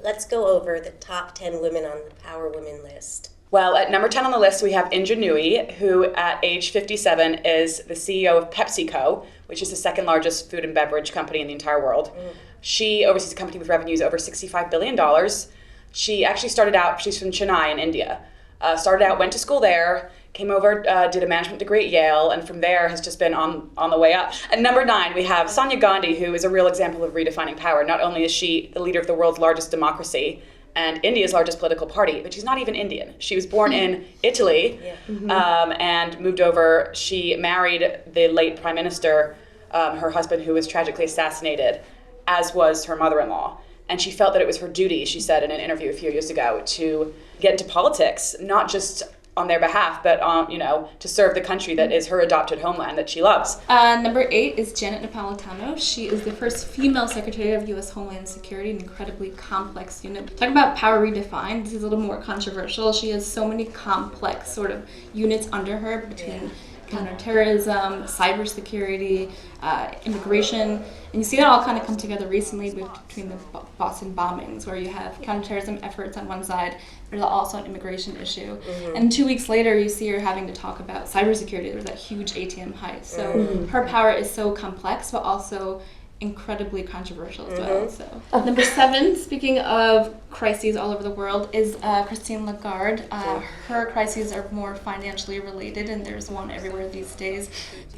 Let's go over the top 10 women on the Power Women list. Well, at number 10 on the list, we have INDRA NOOYT, who at age 57 is the CEO of PepsiCo, which is the second largest food and beverage company in the entire world. She oversees a company with revenues over $65 billion. She actually started out, she's from Chennai in India. Went to school there, came over, did a management degree at Yale, and from there has just been on the way up. At number 9, we have SONIA GANDHI, who is a real example of redefining power. Not only is she the leader of the world's largest democracy and India's largest political party, but she's not even Indian. She was born in Italy and moved over. She married the late prime minister, her husband, who was tragically assassinated, as was her mother-in-law. And she felt that it was her duty, she said in an interview a few years ago, to get into politics, not just on their behalf, but to serve the country that is her adopted homeland that she loves. Number 8 is Janet Napolitano. She is the first female Secretary of U.S. Homeland Security, an incredibly complex unit. Talk about power redefined. This is a little more controversial. She has so many complex sort of units under her between counterterrorism, cybersecurity, immigration. And you see that all kind of come together recently between the Boston bombings, where you have counterterrorism efforts on one side, there's also an immigration issue. And 2 weeks later, you see her having to talk about cybersecurity. There was that huge ATM heist. So her power is so complex, but also incredibly controversial as well. So number 7, speaking of crises all over the world, is Christine Lagarde. Her crises are more financially related, and there's one everywhere these days.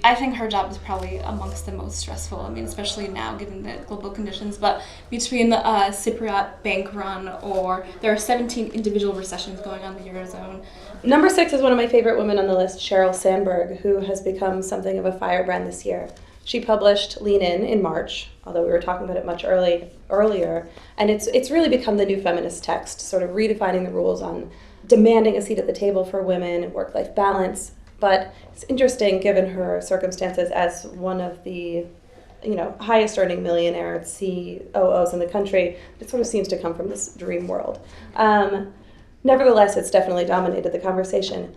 I think her job is probably amongst the most stressful. I mean, especially now given the global conditions. But between the Cypriot bank run, or there are 17 individual recessions going on in the Eurozone. Number 6 is one of my favorite women on the list, Sheryl Sandberg, who has become something of a firebrand this year. She published Lean In March, although we were talking about it much earlier, and it's really become the new feminist text, sort of redefining the rules on demanding a seat at the table for women and work-life balance. But it's interesting, given her circumstances as one of the highest earning millionaire COOs in the country, it sort of seems to come from this dream world. Nevertheless, it's definitely dominated the conversation.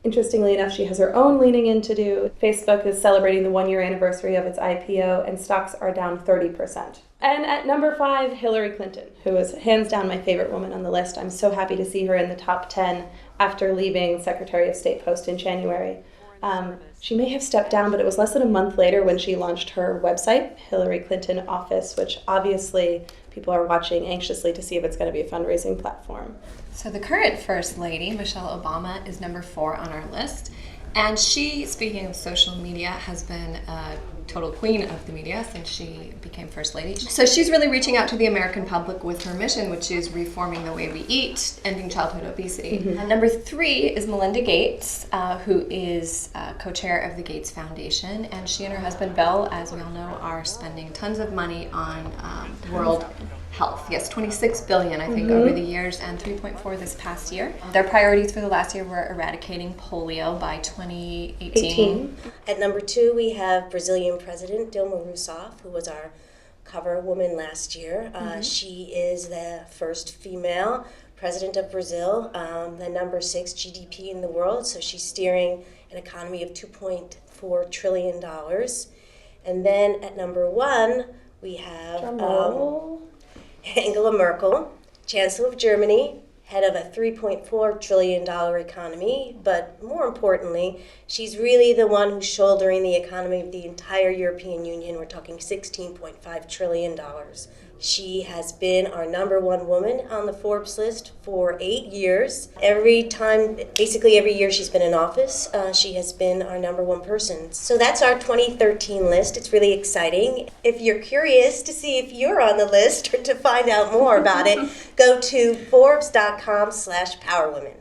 Interestingly enough, she has her own leaning in to do. Facebook is celebrating the 1-year anniversary of its IPO, and stocks are down 30%. And at number 5, Hillary Clinton, who is hands down my favorite woman on the list. I'm so happy to see her in the top 10 after leaving Secretary of State post in January. She may have stepped down, but it was less than a month later when she launched her website, Hillary Clinton Office, which obviously people are watching anxiously to see if it's going to be a fundraising platform. So the current First Lady, Michelle Obama, is number 4 on our list. And she, speaking of social media, has been a total queen of the media since she became First Lady. So she's really reaching out to the American public with her mission, which is reforming the way we eat, ending childhood obesity. Number 3 is Melinda Gates, who is co-chair of the Gates Foundation. And she and her husband, Bill, as we all know, are spending tons of money on world health. Yes, $26 billion, I think, over the years, and $3.4 this past year. Their priorities for the last year were eradicating polio by 2018. At number 2, we have Brazilian President Dilma Rousseff, who was our cover woman last year. She is the first female president of Brazil, the number 6 GDP in the world, so she's steering an economy of $2.4 trillion. And then at number 1, we have Angela Merkel, Chancellor of Germany, head of a $3.4 trillion economy, but more importantly, she's really the one who's shouldering the economy of the entire European Union. We're talking $16.5 trillion. She has been our number 1 woman on the Forbes list for 8 years. Basically every year she's been in office, she has been our number 1 person. So that's our 2013 list. It's really exciting. If you're curious to see if you're on the list or to find out more about it, go to Forbes.com/powerwomen.